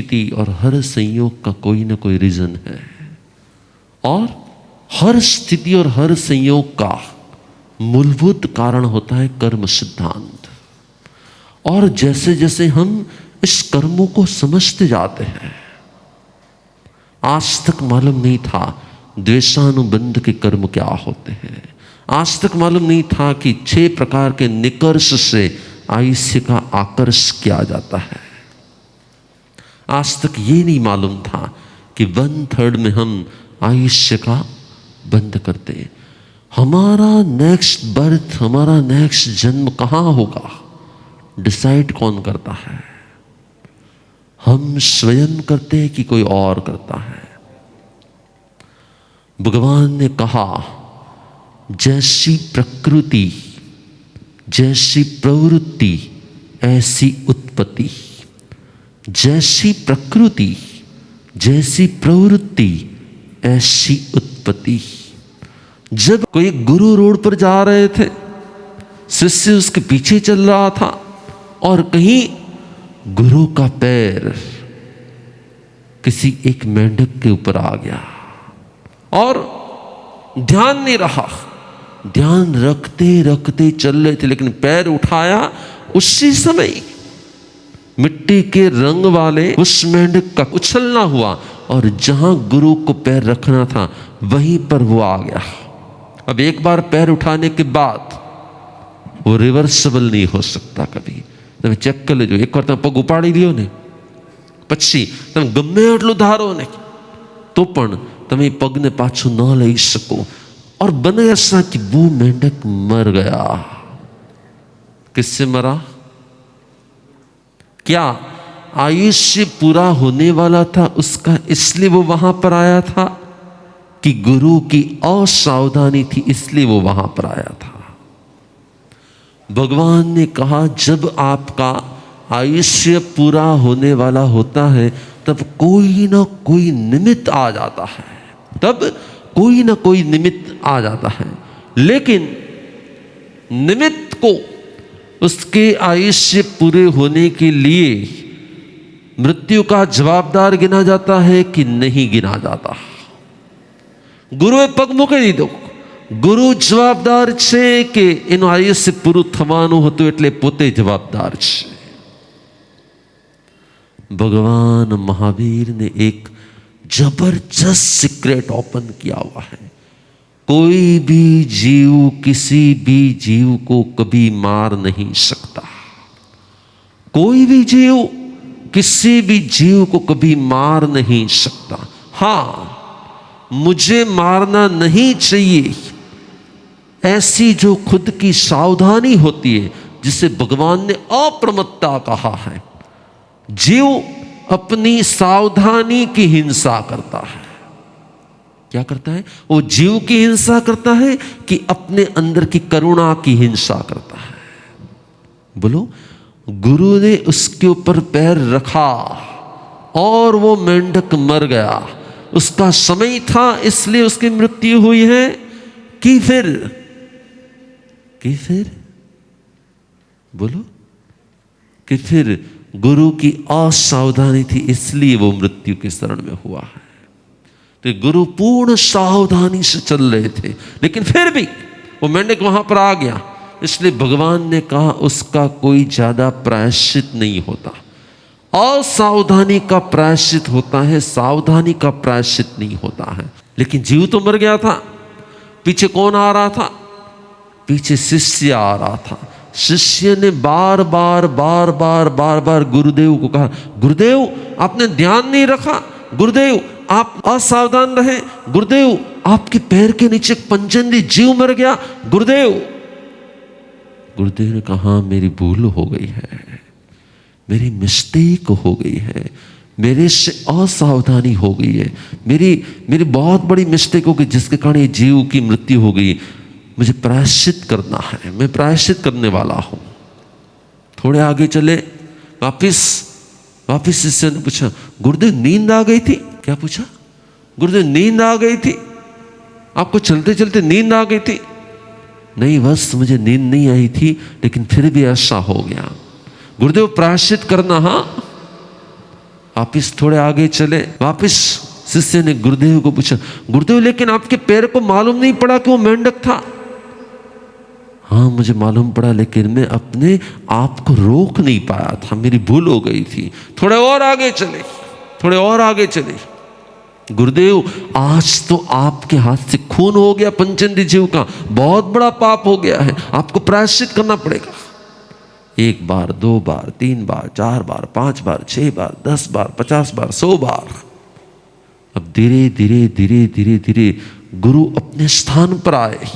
स्थिति और हर संयोग का कोई ना कोई रीजन है, और हर स्थिति और हर संयोग का मूलभूत कारण होता है कर्म सिद्धांत। और जैसे जैसे हम इस कर्मों को समझते जाते हैं, आज तक मालूम नहीं था द्वेषानुबंध के कर्म क्या होते हैं, आज तक मालूम नहीं था कि 6 प्रकार के निकर्ष से आयुष्य का आकर्ष किया जाता है, आज तक ये नहीं मालूम था कि 1/3 में हम आयुष्य का बंद करते हैं। हमारा नेक्स्ट बर्थ, हमारा नेक्स्ट जन्म कहाँ होगा, डिसाइड कौन करता है? हम स्वयं करते हैं कि कोई और करता है? भगवान ने कहा, जैसी प्रकृति जैसी प्रवृत्ति ऐसी उत्पत्ति, जैसी प्रकृति जैसी प्रवृत्ति ऐसी उत्पत्ति। जब कोई गुरु रोड पर जा रहे थे, शिष्य उसके पीछे चल रहा था, और कहीं गुरु का पैर किसी एक मेंढक के ऊपर आ गया, और ध्यान नहीं रहा, ध्यान रखते रखते चल रहे थे, लेकिन पैर उठाया, उसी समय मिट्टी के रंग वाले उस मेंढक का उछलना हुआ, और जहां गुरु को पैर रखना था वहीं पर वो आ गया। अब एक बार पैर उठाने के बाद वो रिवर्सिबल नहीं हो सकता कभी। તમે ચેક કરી લેજો, એકવાર તમે પગ ઉપાડી લ્યો ને, પછી તમે ગમે એટલું ધારો ને તો પણ તમે પગને પાછું ન લઈ શકો। और बन ऐसा कि वो मेंढक मर गया। किससे मरा? क्या आयुष्य पूरा होने वाला था उसका, इसलिए वो वहां पर आया था, कि गुरु की असावधानी थी इसलिए वो वहां पर आया था? भगवान ने कहा, जब आपका आयुष्य पूरा होने वाला होता है तब कोई ना कोई निमित्त आ जाता है, तब कोई ना कोई निमित्त आ जाता है, लेकिन निमित्त को उसके आयुष्य पूरे होने के लिए मृत्यु का जवाबदार गिना जाता है कि नहीं गिना जाता? गुरुए पग મૂકી દીધો, ગુરુ જવાબદાર છે કે એનું આયુષ્ય પૂરું થવાનું હતું એટલે પોતે જવાબદાર છે। भगवान महावीर ने एक जबरदस्त सीक्रेट ओपन किया हुआ है। कोई भी जीव किसी भी जीव को कभी मार नहीं सकता, कोई भी जीव किसी भी जीव को कभी मार नहीं सकता। हाँ, मुझे मारना नहीं चाहिए, ऐसी जो खुद की सावधानी होती है, जिसे भगवान ने अप्रमत्ता कहा है। जीव अपनी सावधानी की हिंसा करता है। क्या करता है? वो जीव की हिंसा करता है कि अपने अंदर की करुणा की हिंसा करता है? बोलो। गुरु ने उसके ऊपर पैर रखा और वो मेंढक मर गया, उसका समय था इसलिए उसकी मृत्यु हुई है, कि फिर बोलो, कि फिर गुरु की असावधानी थी इसलिए वो मृत्यु के शरण में हुआ है? तो गुरु पूर्ण सावधानी से चल रहे थे, लेकिन फिर भी वो मेंढक वहां पर आ गया, इसलिए भगवान ने कहा उसका कोई ज्यादा प्रायश्चित नहीं होता। असावधानी का प्रायश्चित होता है, सावधानी का प्रायश्चित नहीं होता है। लेकिन जीव तो मर गया था, पीछे कौन आ रहा था? पीछे शिष्य आ रहा था। शिष्य ने बार बार गुरुदेव को कहा, गुरुदेव आपने ध्यान नहीं रखा, गुरुदेव आप असावधान रहे, गुरुदेव आपके पैर के नीचे पंचेंदी जीव मर गया, गुरुदेव। गुरुदेव ने कहा, मेरी भूल हो गई है, मेरी मिस्टेक हो गई है, मेरे से असावधानी हो गई है, मेरी बहुत बड़ी मिस्टेक हो गई जिसके कारण ये जीव की मृत्यु हो गई, मुझे प्रायश्चित करना है, मैं प्रायश्चित करने वाला हूं। थोड़े आगे चले, वापिस शिष्य ने पूछा, गुरुदेव नींद आ गई थी? क्या पूछा? गुरुदेव नींद आ गई थी? आपको चलते चलते नींद आ गई थी? नहीं, बस मुझे नींद नहीं आई थी, लेकिन फिर भी ऐसा हो गया। गुरुदेव प्रायश्चित करना? हाँ, वापिस थोड़े आगे चले, वापिस शिष्य ने गुरुदेव को पूछा, गुरुदेव लेकिन आपके पैर को मालूम नहीं पड़ा कि वो मेंढक था? हाँ मुझे मालूम पड़ा, लेकिन मैं अपने आप को रोक नहीं पाया था, मेरी भूल हो गई थी। थोड़े और आगे चले, थोड़े और आगे चले, गुरुदेव आज तो आपके हाथ से खून हो गया पंचेंद्रिय जीव का, बहुत बड़ा पाप हो गया है, आपको प्रायश्चित करना पड़ेगा। 1 बार, 2 बार, 3 बार, 4 बार, 5 बार, 6 बार, 10 बार, 50 बार, 100 बार। अब धीरे धीरे धीरे धीरे धीरे गुरु अपने स्थान पर आए,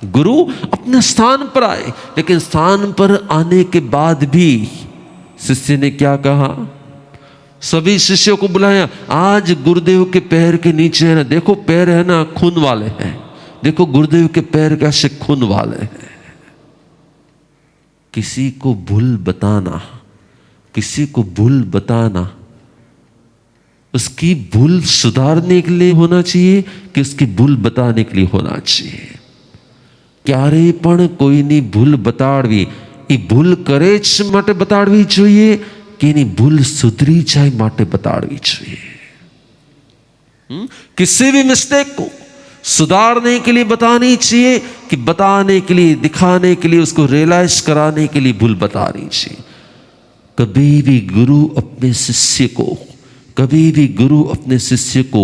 गुरु अपने स्थान पर आए। लेकिन स्थान पर आने के बाद भी शिष्य ने क्या कहा? सभी शिष्यों को बुलाया, आज गुरुदेव के पैर के नीचे है ना, देखो पैर है ना खून वाले हैं, देखो गुरुदेव के पैर कैसे खून वाले हैं। किसी को भूल बताना, किसी को भूल बताना उसकी भूल सुधारने के लिए होना चाहिए कि उसकी भूल बताने के लिए होना चाहिए? क्यारे पण कोईनी भूल बताड़वी ई भूल करे ज माटे बताड़वी જોઈએ કે એની ભૂલ સુધરી જાય માટે बताड़वी चाहिए। किसी भी मिस्टेक को सुधारने के लिए बतानी चाहिए कि बताने के लिए, दिखाने के लिए, उसको रियलाइज कराने के लिए भूल बतानी चाहिए। कभी भी गुरु अपने शिष्य को, कभी भी गुरु अपने शिष्य को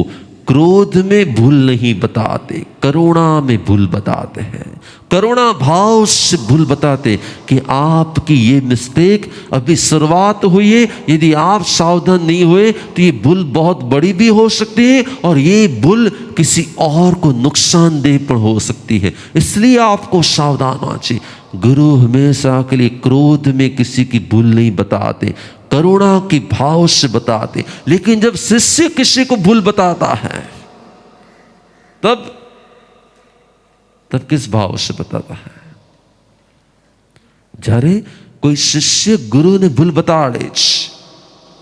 क्रोध में भूल नहीं बताते, करुणा में भूल बताते हैं, करुणा भाव से भूल बताते कि आपकी ये मिस्टेक अभी शुरुआत हुई है, यदि आप सावधान नहीं हुए तो ये भूल बहुत बड़ी भी हो सकती है और ये भूल किसी और को नुकसानदेह पर हो सकती है, इसलिए आपको सावधान होना चाहिए। गुरु हमेशा के लिए क्रोध में किसी की भूल नहीं बताते, करुणा की भाव से बताते। लेकिन जब शिष्य किसी को भूल बताता है तब किस भाव से बताता है? જ્યારે કોઈ શિષ્ય ગુરુને ભૂલ બતાડે છે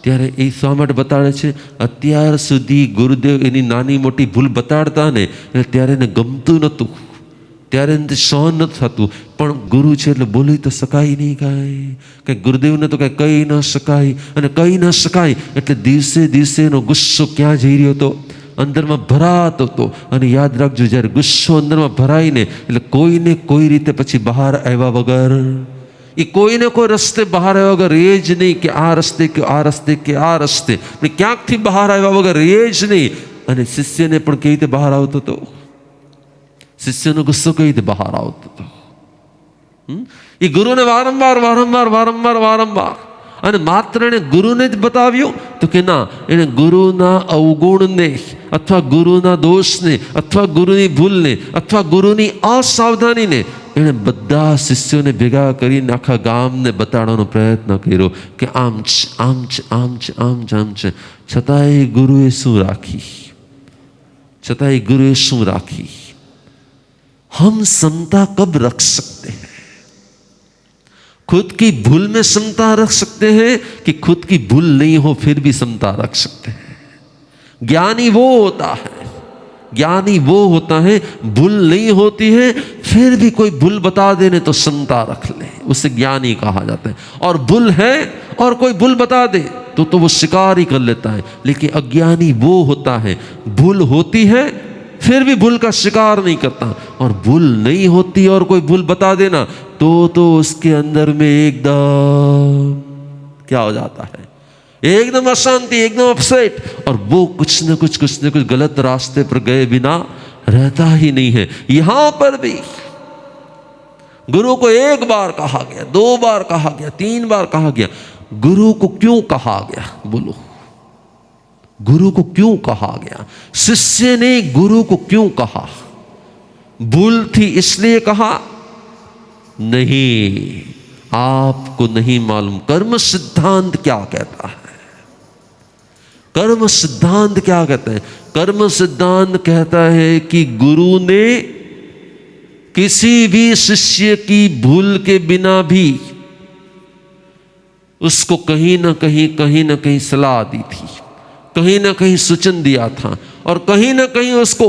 ત્યારે એ શા માટે બતાડે છે? અત્યાર સુધી ગુરુદેવ એની નાની મોટી ભૂલ બતાડતા ને ત્યારે એને ગમતું નહોતું, ત્યારે એને સહન નથી થતું, પણ ગુરુ છે એટલે બોલી તો શકાય નહીં કાંઈ, કે ગુરુદેવને તો કાંઈ કહી ન શકાય, અને કહી ન શકાય એટલે દિવસે દિવસે એનો ગુસ્સો ક્યાં જઈ રહ્યો હતો? અંદરમાં ભરાતો હતો। અને યાદ રાખજો, જ્યારે ગુસ્સો અંદરમાં ભરાય ને એટલે કોઈને કોઈ રીતે પછી બહાર આવ્યા વગર, એ કોઈને કોઈ રસ્તે બહાર આવ્યા વગર રહે જ નહીં કે આ રસ્તે કે આ રસ્તે કે આ રસ્તે, ક્યાંકથી બહાર આવ્યા વગર રહે જ નહીં। અને શિષ્યને પણ કેવી રીતે બહાર આવતો હતો? શિષ્યનો ગુસ્સો કેવી રીતે બહાર આવતો હતો? એ ગુરુને વારંવાર વારંવાર વારંવાર વારંવાર, અને માત્ર એને ગુરુને જ બતાવ્યું તો કે ના, એને ગુરુના અવગુણને અથવા ગુરુના દોષને અથવા ગુરુની ભૂલને અથવા ગુરુની અસાવધાનીને એણે બધા શિષ્યોને ભેગા કરીને આખા ગામને બતાડવાનો પ્રયત્ન કર્યો કે આમ છે, આમ છે, આમ છે, આમ છે, આમ છે। છતાંય ગુરુએ શું રાખી? છતાંય ગુરુએ શું રાખી? हम समता कब रख सकते हैं? खुद की भूल में समता रख सकते हैं कि खुद की भूल नहीं हो फिर भी समता रख सकते हैं? ज्ञानी वो होता है, ज्ञानी वो होता है, भूल नहीं होती है फिर भी कोई भूल बता देने तो समता रख ले, उसे ज्ञानी कहा जाता है। और भूल है और कोई भूल बता दे तो वो स्वीकार ही कर लेता है। लेकिन अज्ञानी वो होता है, भूल होती है फिर भी भूल का शिकार नहीं करता, और भूल नहीं होती और कोई भूल बता देना तो उसके अंदर में एकदम क्या हो जाता है? एकदम अशांति, एकदम अपसेट, और वो कुछ न कुछ गलत रास्ते पर गए बिना रहता ही नहीं है। यहां पर भी गुरु को 1 बार कहा गया, 2 बार कहा गया, 3 बार कहा गया। गुरु को क्यों कहा गया? बोलो, गुरु को क्यों कहा गया? शिष्य ने गुरु को क्यों कहा? भूल थी इसलिए कहा? नहीं, आपको नहीं मालूम कर्म सिद्धांत क्या कहता है। कर्म सिद्धांत क्या कहता है? कर्म सिद्धांत कहता है कि गुरु ने किसी भी शिष्य की भूल के बिना भी उसको कहीं ना कहीं सलाह दी थी, कहीं ना कहीं सूचन दिया था, और कहीं ना कहीं उसको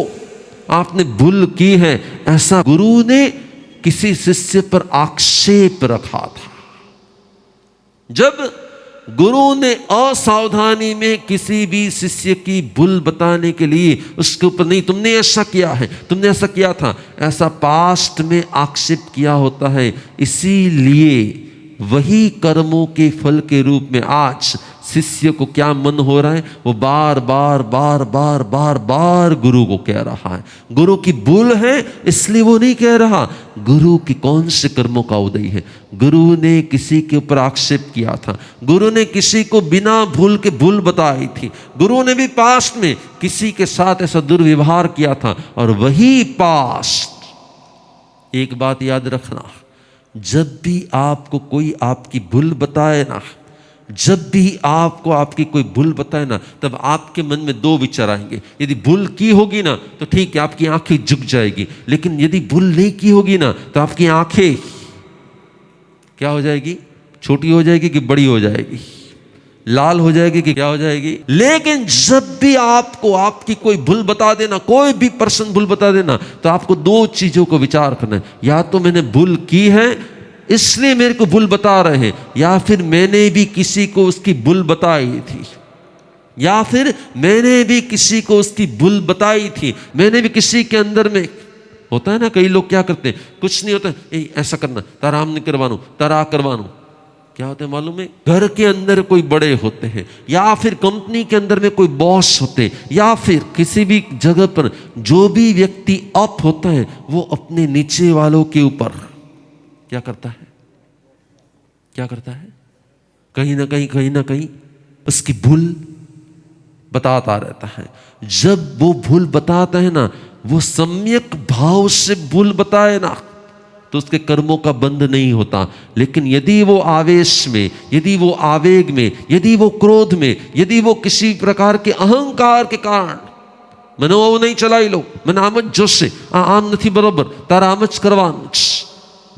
आपने भूल की है ऐसा गुरु ने किसी शिष्य पर आक्षेप रखा था। जब गुरु ने असावधानी में किसी भी शिष्य की भूल बताने के लिए उसके ऊपर नहीं तुमने ऐसा किया है, तुमने ऐसा किया था, ऐसा पास्ट में आक्षेप किया होता है। इसीलिए वही कर्मों के फल के रूप में आज शिष्य को क्या मन हो रहा है, वो बार बार बार बार बार बार गुरु को कह रहा है। गुरु की भूल है इसलिए वो नहीं कह रहा। गुरु की कौन से कर्मों का उदय है? गुरु ने किसी के ऊपर आक्षेप किया था, गुरु ने किसी को बिना भूल के भूल बताई थी, गुरु ने भी पास्ट में किसी के साथ ऐसा दुर्व्यवहार किया था। और वही पास्ट, एक बात याद रखना, जब भी आपको कोई आपकी भूल बताए ना, जब भी आपको आपकी कोई भूल बताए ना, तब आपके मन में दो विचार आएंगे। यदि भूल की होगी ना तो ठीक है, आपकी आंखें झुक जाएगी। लेकिन यदि भूल नहीं की होगी ना तो आपकी आंखें क्या हो जाएगी? छोटी हो जाएगी कि बड़ी हो जाएगी? लाल हो जाएगी कि क्या हो जाएगी? लेकिन जब भी आपको आपकी कोई भूल बता देना, कोई भी पर्सन भूल बता देना, तो आपको दो चीजों को विचार करना है। या तो मैंने भूल की है इसलिए मेरे को भूल बता रहे हैं, या फिर मैंने भी किसी को उसकी भूल बताई थी, या फिर मैंने भी किसी को उसकी भूल बताई थी। मैंने भी किसी के अंदर में होता है ना, कई लोग क्या करते हैं, कुछ नहीं होता, ऐसा करना, तारा हम नहीं करवानू, तारा करवानू। क्या होता है मालूम है? घर के अंदर कोई बड़े होते हैं, या फिर कंपनी के अंदर में कोई बॉस होते हैं, या फिर किसी भी जगह पर जो भी व्यक्ति अप होता है वो अपने नीचे वालों के ऊपर क्या करता है? क्या करता है? कहीं ना कहीं उसकी भूल बताता रहता है। जब वो भूल बताता है ना, वो सम्यक भाव से भूल बताए ना, तो उसके कर्मों का बंध नहीं होता। लेकिन यदि वो आवेश में, यदि वो आवेग में, यदि वो क्रोध में, यदि वो किसी प्रकार के अहंकार के कारण मैंने वो नहीं चलाई लो, मैंने आमज जोश से आम नहीं बरोबर, तारा आमज करवान,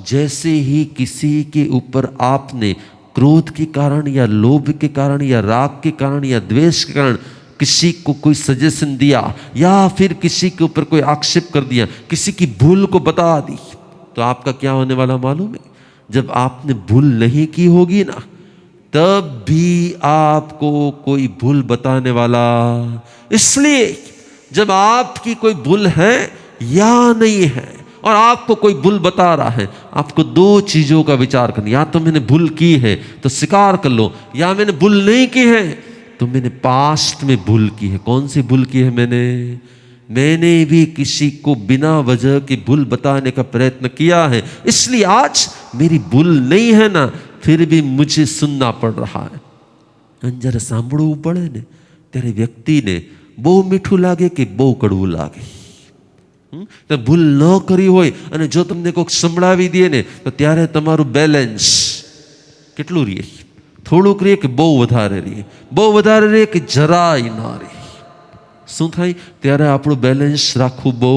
जैसे ही किसी के ऊपर आपने क्रोध के कारण या लोभ के कारण या राग के कारण या द्वेष के कारण किसी को कोई सजेशन दिया, या फिर किसी के ऊपर कोई आक्षेप कर दिया, किसी की भूल को बता दी, तो आपका क्या होने वाला मालूम है? जब आपने भूल नहीं की होगी ना, तब भी आपको कोई भूल बताने वाला। इसलिए जब आपकी कोई भूल है या नहीं है और आपको कोई भूल बता रहा है, आपको दो चीजों का विचार करना। या तो मैंने भूल की है तो स्वीकार कर लो, या मैंने भूल नहीं की है तो मैंने पास्ट में भूल की है। कौन सी भूल की है? मैंने भी किसी को बिना वजह की भूल बताने का प्रयत्न किया है, इसलिए आज मेरी भूल नहीं है ना, फिर भी मुझे सुनना पड़ रहा है। जरा सांभळવું પડે ને ત્યારે વ્યક્તિને બહુ મીઠું લાગે કે બહુ કડવું લાગે? તો ભૂલ ન કરી હોય અને જો તમને કોઈક સંભળાવી દે ને તો ત્યારે તમારું બેલેન્સ કેટલું રહે? થોડુંક રહે કે બહુ વધારે રહે? બહુ વધારે રહે કે જરાય ના રહે? શું થાય? ત્યારે આપણું બેલેન્સ રાખવું બહુ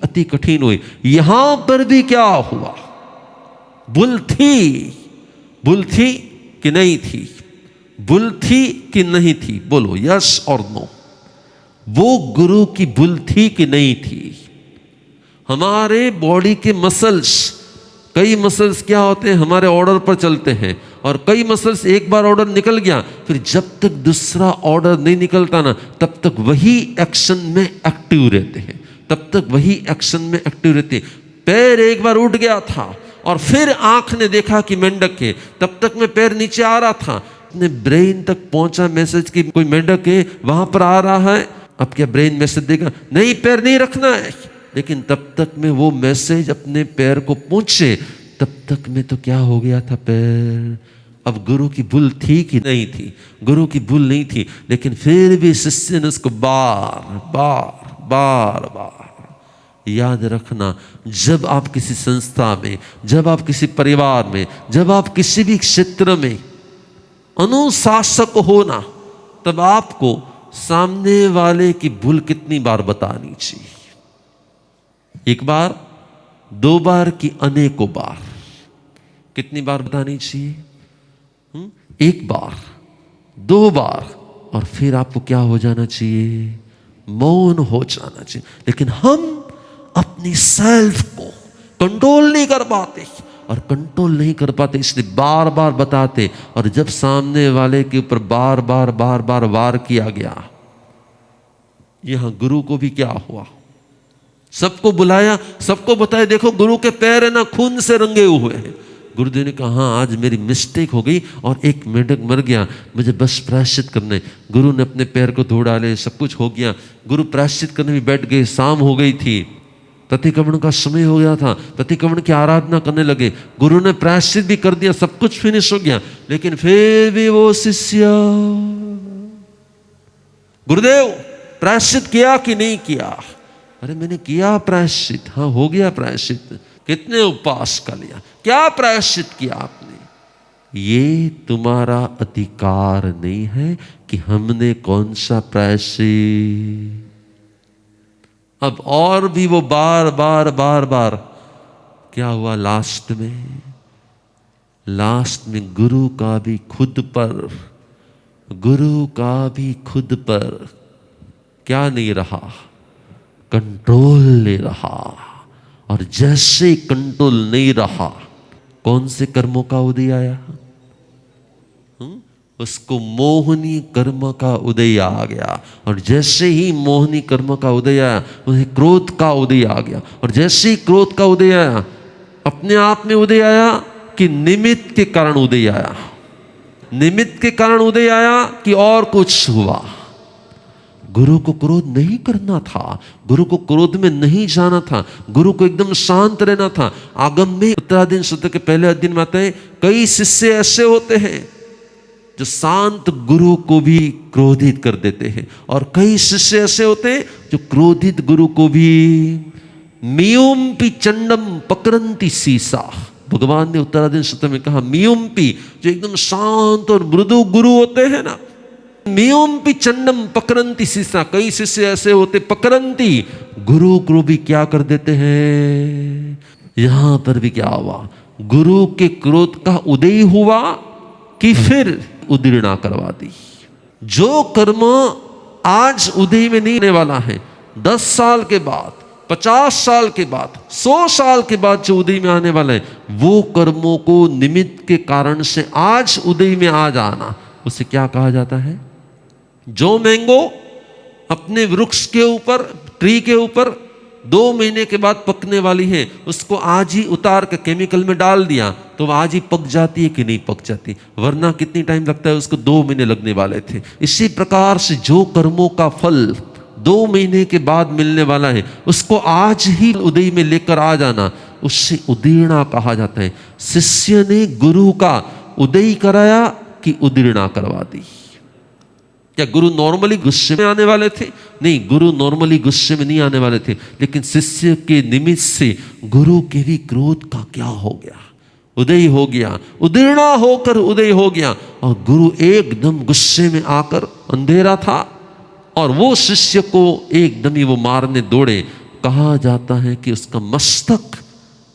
અતિ કઠિન હોય। यहां पर भी क्या हुआ? भूल थी कि नहीं थी? भूल थी कि नहीं थी? बोलो यस और नो। वो गुरु की भूल थी कि नहीं थी? हमारे बॉडी के मसल्स, कई मसल्स क्या होते हैं, हमारे ऑर्डर पर चलते हैं, और कई मसल्स एक बार ऑर्डर निकल गया, फिर जब तक दूसरा ऑर्डर नहीं निकलता ना, तब तक वही एक्शन में एक्टिव रहते हैं, तब तक वही एक्शन में एक्टिव रहते हैं। पैर एक बार उठ गया था और फिर आंख ने देखा कि मेंढक है, तब तक मैं पैर नीचे आ रहा था, अपने ब्रेन तक पहुंचा मैसेज कि कोई मेंढक है वहां पर आ रहा है। अब क्या ब्रेन मैसेज देगा? नहीं, पैर नहीं रखना है। लेकिन तब तक में वो मैसेज अपने पैर को पहुंचे, तब तक में तो क्या हो गया था? पैर। अब गुरु की भूल थी कि नहीं थी? गुरु की भूल नहीं थी, लेकिन फिर भी शिष्य ने उसको बार बार याद रखना। जब आप किसी संस्था में, जब आप किसी परिवार में, जब आप किसी भी क्षेत्र में अनुशासक हो ना, तब आपको सामने वाले की भूल कितनी बार बतानी चाहिए? एक बार, दो बार की अनेकों बार? कितनी बार बतानी चाहिए? एक बार, दो बार, और फिर आपको क्या हो जाना चाहिए? मौन हो जाना चाहिए। लेकिन हम अपनी सेल्फ को कंट्रोल नहीं कर पाते, और कंट्रोल नहीं कर पाते, इसलिए बार बार बताते। और जब सामने वाले के ऊपर बार बार वार किया गया, यहां गुरु को भी क्या हुआ, सबको बुलाया, सबको बताया देखो गुरु के पैर है ना खून से रंगे हुए हैं। गुरुदेव ने कहा हाँ आज मेरी मिस्टेक हो गई और एक मेंढक मर गया, मुझे बस प्रायश्चित करने। गुरु ने अपने पैर को धो डाले, सब कुछ हो गया। गुरु प्रायश्चित करने में बैठ गए, शाम हो गई थी, प्रतिक्रमण का समय हो गया था, प्रतिक्रमण की आराधना करने लगे। गुरु ने प्रायश्चित भी कर दिया, सब कुछ फिनिश हो गया, लेकिन फिर भी वो शिष्य, गुरुदेव प्रायश्चित किया कि नहीं किया? अरे मैंने किया प्रायश्चित, हाँ हो गया प्रायश्चित। कितने उपवास का लिया, क्या प्रायश्चित किया आपने? ये तुम्हारा अधिकार नहीं है कि हमने कौन सा प्रायश्चित। अब और भी वो बार बार क्या हुआ, लास्ट में गुरु का भी खुद पर क्या नहीं रहा, कंट्रोल नहीं रहा। और जैसे कंट्रोल नहीं रहा, कौन से कर्मों का उदय आया? उसको मोहनी कर्म का उदय आ गया। और जैसे ही मोहनी कर्म का उदय आया, उन्हें क्रोध का उदय आ गया। और जैसे ही क्रोध का उदय आया, अपने आप में उदय आया कि निमित्त के कारण उदय आया? निमित्त के कारण उदय आया कि और कुछ हुआ? गुरु को क्रोध नहीं करना था, गुरु को क्रोध में नहीं जाना था, गुरु को एकदम शांत रहना था। आगम में उत्तराधीन सूत्र के पहले अध्ययन में आता है, कई शिष्य ऐसे होते हैं जो शांत गुरु को भी क्रोधित कर देते हैं, और कई शिष्य ऐसे होते हैं जो क्रोधित गुरु को भी मियुम्पि चंडम पकरंती सीसा। भगवान ने उत्तराधीन सूत्र में कहा मियुम्पि, जो एकदम शांत और मृदु गुरु होते हैं ना, मियुम्पि चंडम पकरंती सीसा। कई शिष्य ऐसे होते पकरंती, गुरु को भी क्या कर देते हैं। यहां पर भी क्या हुआ, गुरु के क्रोध का उदय हुआ कि फिर उदीर्णा करवा दी। जो कर्म आज उदय में नहीं आने वाला है, 10 साल के बाद, 50 साल के बाद, 100 साल के बाद जो उदय में आने वाला है, वो कर्मों को निमित्त के कारण से आज उदय में आ जाना, उसे क्या कहा जाता है? जो मैंगो अपने वृक्ष के ऊपर, ट्री के ऊपर 2 महीने के बाद पकने वाली है, उसको आज ही उतार के केमिकल में डाल दिया तो आज ही पक जाती है कि नहीं पक जाती? वरना कितनी टाइम लगता है, उसको 2 महीने लगने वाले थे। इसी प्रकार से जो कर्मों का फल 2 महीने के बाद मिलने वाला है, उसको आज ही उदय में लेकर आ जाना, उससे उदीर्णा कहा जाता है। शिष्य ने गुरु का उदय कराया कि उदीर्णा करवा दी? क्या गुरु नॉर्मली गुस्से में आने वाले थे? नहीं, गुरु नॉर्मली गुस्से में नहीं आने वाले थे, लेकिन शिष्य के निमित्त से गुरु के भी क्रोध का क्या हो गया, उदय हो गया, उदीर्णा होकर उदय हो गया। और गुरु एकदम गुस्से में आकर, अंधेरा था और वो शिष्य को एकदम ही वो मारने दौड़े। कहा जाता है कि उसका मस्तक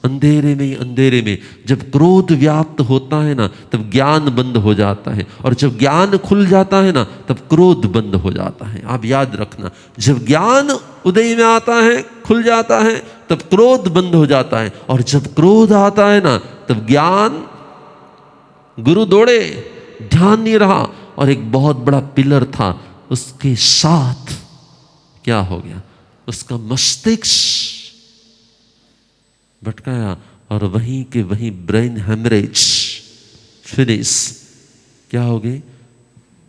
अंधेरे में जब क्रोध व्याप्त होता है ना, तब ज्ञान बंद हो जाता है, और जब ज्ञान खुल जाता है ना, तब क्रोध बंद हो जाता है। आप याद रखना, जब ज्ञान उदय में आता है, खुल जाता है, तब क्रोध बंद हो जाता है, और जब क्रोध आता है ना, तब ज्ञान, गुरु दौड़े, ध्यान नहीं रहा, और एक बहुत बड़ा पिलर था, उसके साथ क्या हो गया, उसका मस्तिष्क भटकाया, और वहीं के वहीं ब्रेन हेमरेज, फिनिश, क्या हो गए,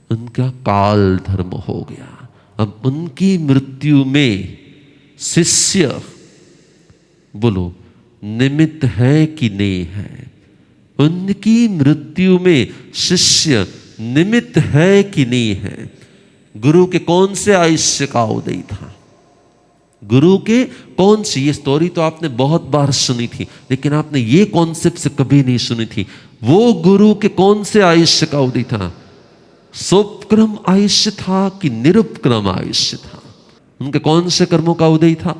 उनका काल धर्म हो गया। अब उनकी मृत्यु में शिष्य, बोलो, निमित्त है कि नहीं है? उनकी मृत्यु में शिष्य निमित्त है कि नहीं है? गुरु के कौन से आयुष्य का उदय था? गुरु के कौन सी, ये स्टोरी तो आपने बहुत बार सुनी थी, लेकिन आपने ये कॉन्सेप्ट से कभी नहीं सुनी थी। वो गुरु के कौन से आयुष्य का उदय था? सोपक्रम आयुष्य था कि निरुपक्रम आयुष्य था? उनके कौन से कर्मों का उदय था?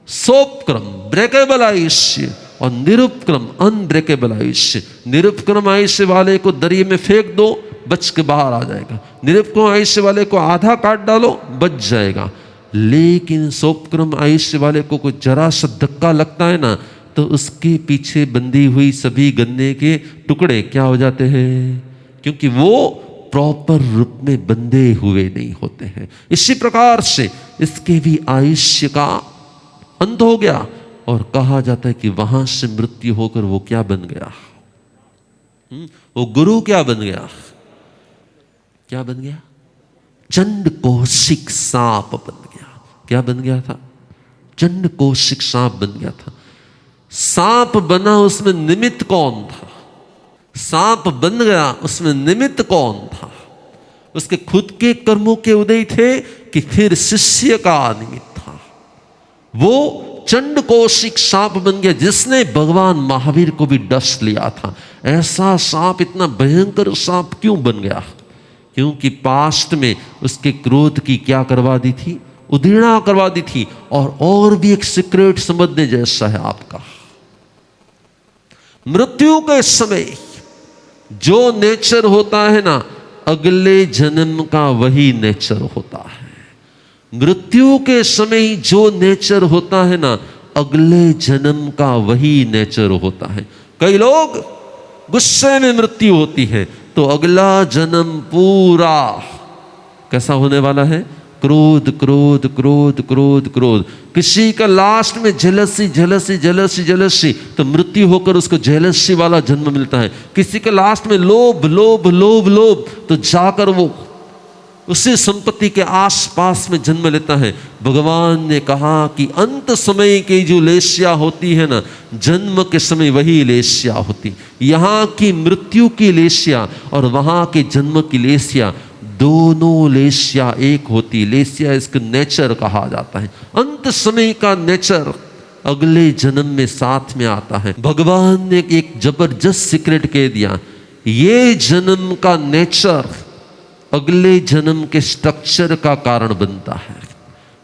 सोपक्रम ब्रेकेबल आयुष्य, और निरुपक्रम अनब्रेकेबल आयुष्य। निरुपक्रम आयुष्य वाले को दरिया में फेंक दो, बच के बाहर आ जाएगा। निरुपक्रम आयुष्य वाले को आधा काट डालो, बच जाएगा। लेकिन सोपक्रम आयुष्य वाले को कोई जरा सा धक्का लगता है ना, तो उसके पीछे बंधी हुई सभी गन्ने के टुकड़े क्या हो जाते हैं, क्योंकि वो प्रॉपर रूप में बंधे हुए नहीं होते हैं। इसी प्रकार से इसके भी आयुष्य का अंत हो गया और कहा जाता है कि वहां से मृत्यु होकर वो क्या बन गया, वो गुरु क्या बन गया, क्या बन गया, चंड कौशिक सांप बन गया। क्या बन गया था, चंड कौशिक सांप बन गया था। सांप बना, उसमें निमित्त कौन था, सांप बन गया, उसमें निमित्त कौन था, उसके खुद के कर्मों के उदय थे कि फिर शिष्य का निमित्त था। वो चंड कौशिक सांप बन गया जिसने भगवान महावीर को भी डस लिया था। ऐसा सांप, इतना भयंकर सांप क्यों बन गया, क्योंकि पास्ट में उसके क्रोध की क्या करवा दी थी, उधीड़ा करवा दी थी। और भी एक सीक्रेट समझने जैसा है आपका, मृत्यु के समय जो नेचर होता है ना, अगले जन्म का वही नेचर होता है। मृत्यु के समय जो नेचर होता है ना, अगले जन्म का वही नेचर होता है। कई लोग गुस्से में मृत्यु होती है तो अगला जन्म पूरा कैसा होने वाला है, क्रोध क्रोध क्रोध क्रोध क्रोध। किसी का लास्ट में जेलसी जेलसी जेलसी जेलसी, तो मृत्यु होकर उसको जेलसी वाला जन्म मिलता है। किसी के लास्ट में लोभ लोभ लोभ लोभ, तो जाकर वो उसी संपत्ति के आसपास में जन्म लेता है। भगवान ने कहा कि अंत समय की जो लेस्या होती है ना, जन्म के समय वही लेस्या होती। यहाँ की मृत्यु की लेस्या और वहाँ के जन्म की लेस्या, दोनों लेस्या एक होती। लेस्या इसका नेचर कहा जाता है। अंत समय का नेचर अगले जन्म में साथ में आता है। भगवान ने एक जबरदस्त सीक्रेट कह दिया, ये जन्म का नेचर अगले जन्म के स्ट्रक्चर का कारण बनता है।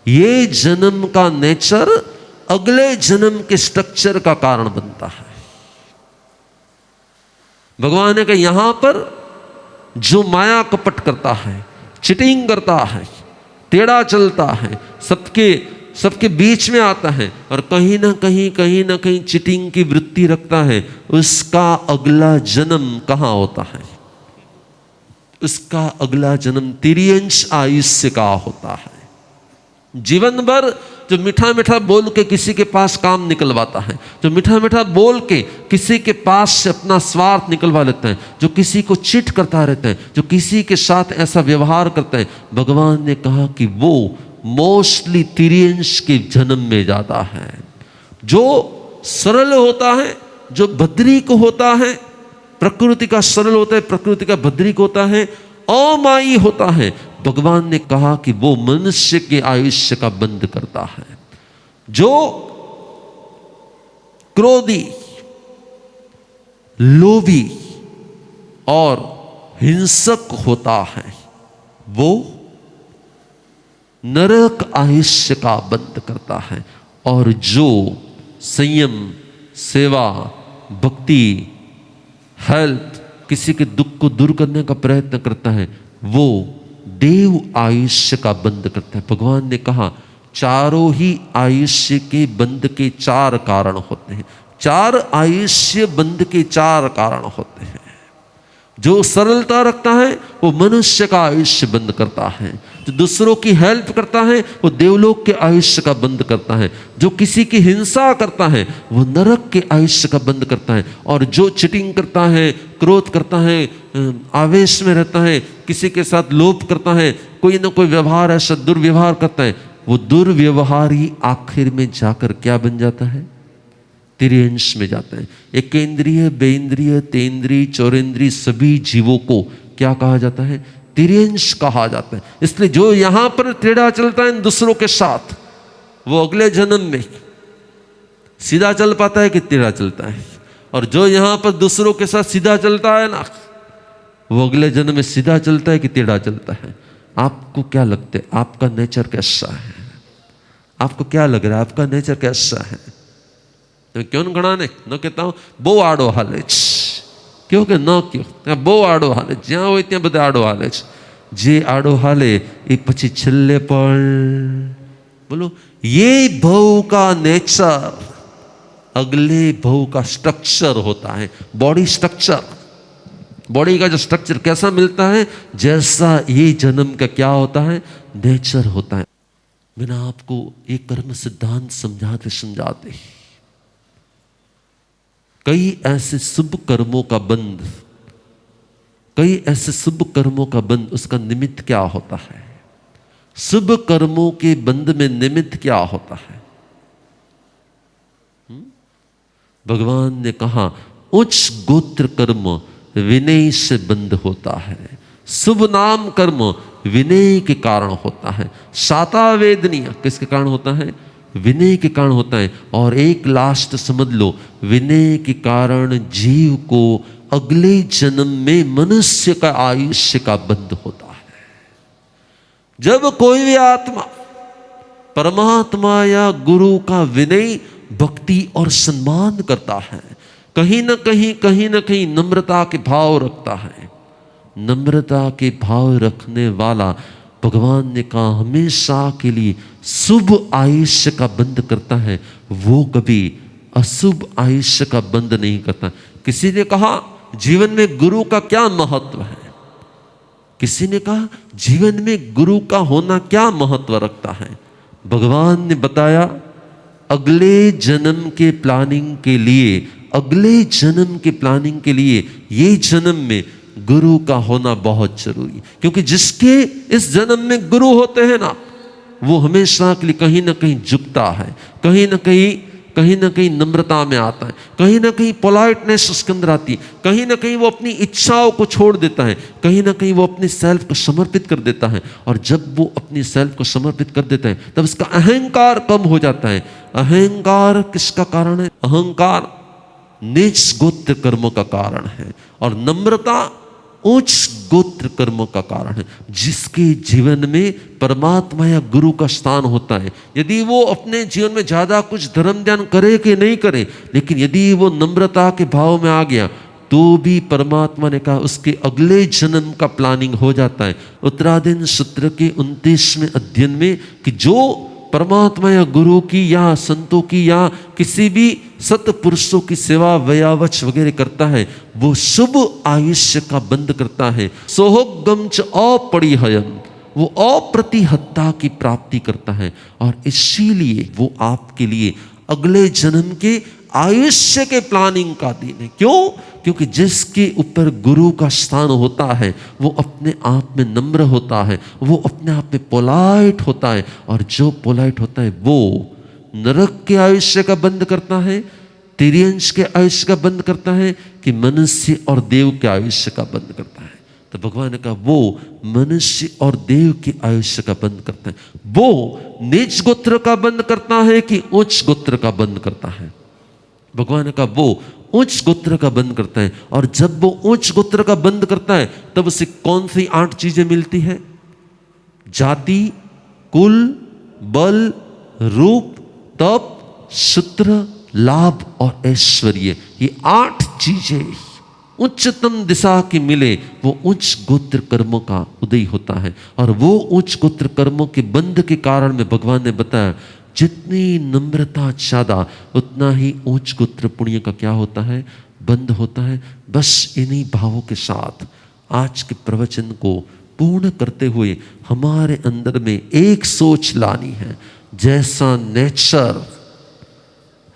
ये जन्म का नेचर अगले जन्म के स्ट्रक्चर का कारण बनता है। भगवान ने कहा यहां पर जो माया कपट करता है, चिटिंग करता है, टेढ़ा चलता है, सबके बीच में आता है और कहीं ना कहीं चिटिंग की वृत्ति रखता है, उसका अगला जन्म कहां होता है, उसका अगला जन्म तिर्यंश आयुष्य का होता है। जीवन भर जो मीठा मीठा बोल के किसी के पास काम निकलवाता है, जो मीठा मीठा बोल के किसी के पास से अपना स्वार्थ निकलवा लेता है, जो किसी को चीट करता रहता है, जो किसी के साथ ऐसा व्यवहार करता है, भगवान ने कहा कि वो मोस्टली तिर्यंश के जन्म में जाता है। जो सरल होता है, जो भद्रिक होता है, प्रकृति का सरल होता है, प्रकृति का भद्रिक होता है, अमायी होता है, भगवान ने कहा कि वो मनुष्य के आयुष्य का बंध करता है। जो क्रोधी, लोभी और हिंसक होता है, वो नरक आयुष्य का बंध करता है। और जो संयम, सेवा, भक्ति, हेल्प, किसी के दुख को दूर करने का प्रयत्न करता है, वो देव आयुष्य का बंध करता है। भगवान ने कहा चारों ही आयुष्य के बंध के 4 कारण होते हैं। 4 आयुष्य बंध के 4 कारण होते हैं। जो सरलता रखता है वो मनुष्य का आयुष्य बंद करता है। जो दूसरों की हेल्प करता है वो देवलोक के आयुष्य का बंद करता है। जो किसी की हिंसा करता है वो नरक के आयुष्य का बंद करता है। और जो चिटिंग करता है, क्रोध करता है, आवेश में रहता है, किसी के साथ लोभ करता है, कोई ना कोई व्यवहार ऐसा दुर्व्यवहार करता है, वो दुर्व्यवहार ही आखिर में जाकर क्या बन जाता है, तिर्यंश में जाता है। एकेंद्रिय, बेंद्रिय, तेंद्रिय, चौरेंद्रिय सभी जीवों को क्या कहा जाता है, तिर्यंश कहा जाता है। इसलिए जो यहां पर टेढ़ा चलता है दूसरों के साथ, वो अगले जन्म में सीधा चल पाता है कि टेढ़ा चलता है। और जो यहां पर दूसरों के साथ सीधा चलता है ना, वो अगले जन्म में सीधा चलता है कि टेढ़ा चलता है। आपको क्या लगता है, आपका नेचर कैसा है? आपको क्या लग रहा है, आपका नेचर कैसा है? क्यों घना ने न कहता हूँ बो आड़ो हाले क्यों के न क्यों बो आड़ो हाले, ज्યાં હોય ત્યાં બધા આડો હાલે છે। જે આડો હાલે એ પછી છેલ્લે પણ બોલો ये भव का नेचर अगले भव का स्ट्रक्चर होता है, बॉडी स्ट्रक्चर। बॉडी का जो स्ट्रक्चर कैसा मिलता है, जैसा ये जन्म का क्या होता है, नेचर होता है। मैंने आपको एक कर्म सिद्धांत समझाते समझाते कई ऐसे शुभ कर्मों का बंध, कई ऐसे शुभ कर्मों का बंध, उसका निमित्त क्या होता है, शुभ कर्मों के बंध में निमित्त क्या होता है। भगवान ने कहा उच्च गोत्र कर्म विनय से बंध होता है, शुभ नाम कर्म विनय के कारण होता है, साता वेदनीय किसके कारण होता है, विनय के कारण होता है। और एक लास्ट समझ लो, विनय के कारण जीव को अगले जन्म में मनुष्य का आयुष्य का बंध होता है। जब कोई भी आत्मा परमात्मा या गुरु का विनय, भक्ति और सम्मान करता है, कहीं ना कहीं नम्रता के भाव रखता है, नम्रता के भाव रखने वाला भगवान ने कहा हमेशा के लिए शुभ आयुष्य का बंध करता है, वो कभी अशुभ आयुष्य का बंध नहीं करता। किसी ने कहा जीवन में गुरु का क्या महत्व है, किसी ने कहा जीवन में गुरु का होना क्या महत्व रखता है। भगवान ने बताया अगले जन्म के प्लानिंग के लिए, अगले जन्म के प्लानिंग के लिए ये जन्म में गुरु का होना बहुत जरूरी है। क्योंकि जिसके इस जन्म में गुरु होते हैं ना, वो हमेशा के लिए कहीं ना कहीं झुकता है, कहीं ना कहीं नम्रता में आता है, कहीं ना कहीं पोलाइटनेस उसके अंदर आती है, कहीं ना कहीं वो अपनी इच्छाओं को छोड़ देता है, कहीं ना कहीं वो अपनी सेल्फ को समर्पित कर देता है। और जब वो अपनी सेल्फ को समर्पित कर देता है तब उसका अहंकार कम हो जाता है। अहंकार किसका कारण है, अहंकार नीच गोत्र कर्मों का कारण है, और नम्रता उच्च गोत्र कर्मों का कारण है। जिसके जीवन में परमात्मा या गुरु का स्थान होता है, यदि वो अपने जीवन में ज्यादा कुछ धर्म ध्यान करे कि नहीं करे, लेकिन यदि वो नम्रता के भाव में आ गया तो भी परमात्मा ने कहा उसके अगले जन्म का प्लानिंग हो जाता है। उत्तराधीन सूत्र के 29वें अध्ययन में कि जो परमात्मा या गुरु की या संतों की या किसी भी सतपुरुषों की सेवा व्यावच वगैरह करता है, वो शुभ आयुष्य का बंध करता है। सोहोगम च अपरिहयम, वो अप्रतिहत्ता की प्राप्ति करता है। और इसीलिए वो आपके लिए अगले जन्म के आयुष्य के प्लानिंग का दिन है। क्यों? क्योंकि जिसके ऊपर गुरु का स्थान होता है वो अपने आप में नम्र होता है, वो अपने आप में पोलाइट होता है, और जो पोलाइट होता है वो नरक के आयुष्य का बंध करता है, तिर्यंश के आयुष्य का बंध करता है, कि मनुष्य और देव के आयुष्य का बंध करता है। तो भगवान ने कहा वो मनुष्य और देव के आयुष्य का बंध करता है। वो नीच गोत्र का बंध करता है कि उच्च गोत्र का बंध करता है। भगवान ने कहा वो उच्च गोत्र का बंध करता है। और जब वो उच्च गोत्र का बंध करता है तब उसे कौन सी 8 चीजें मिलती है? जाति, कुल, बल, रूप, तप, सूत्र, लाभ और ऐश्वर्य, ये 8 चीजें उच्चतम दिशा की मिले, वो उच्च गोत्र कर्मों का उदय होता है। और वो उच्च गोत्र कर्मों के बंध के कारण में भगवान ने बताया जितनी नम्रता ज्यादा उतना ही उच्च गोत्र पुण्य का क्या होता है? बंध होता है। बस इन्हीं भावों के साथ आज के प्रवचन को पूर्ण करते हुए हमारे अंदर में एक सोच लानी है, जैसा नेचर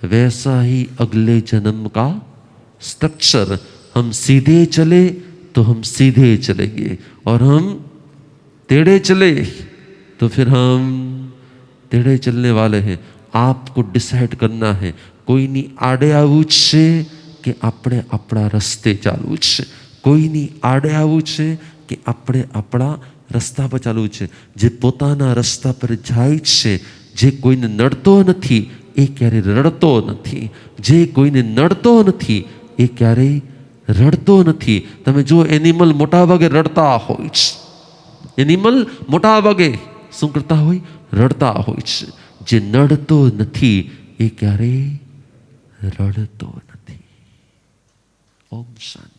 वैसा ही अगले जन्म का स्ट्रक्चर। हम सीधे चले तो हम सीधे चलेंगे, और हम टेढ़े चले तो फिर हम टेढ़े चलने वाले हैं। आपको डिसाइड करना है। कोई नहीं आड़े आવું છે કે આપણે આપણા રસ્તે ચાલવું છે, કોઈ નહીં આડે આવું છે કે આપણે આપણા રસ્તા પર ચાલવું છે। જે પોતાના રસ્તા પર જાય છે, જે કોઈને નડતો નથી એ ક્યારે રડતો નથી, જે કોઈને નડતો નથી એ ક્યારેય રડતો નથી। તમે જો એનિમલ મોટા ભાગે રડતા હોય છે, એનિમલ મોટા ભાગે શું કરતા હોય? રડતા હોય છે। જે નડતો નથી એ ક્યારેય રડતો નથી। ઓમ શાંતિ।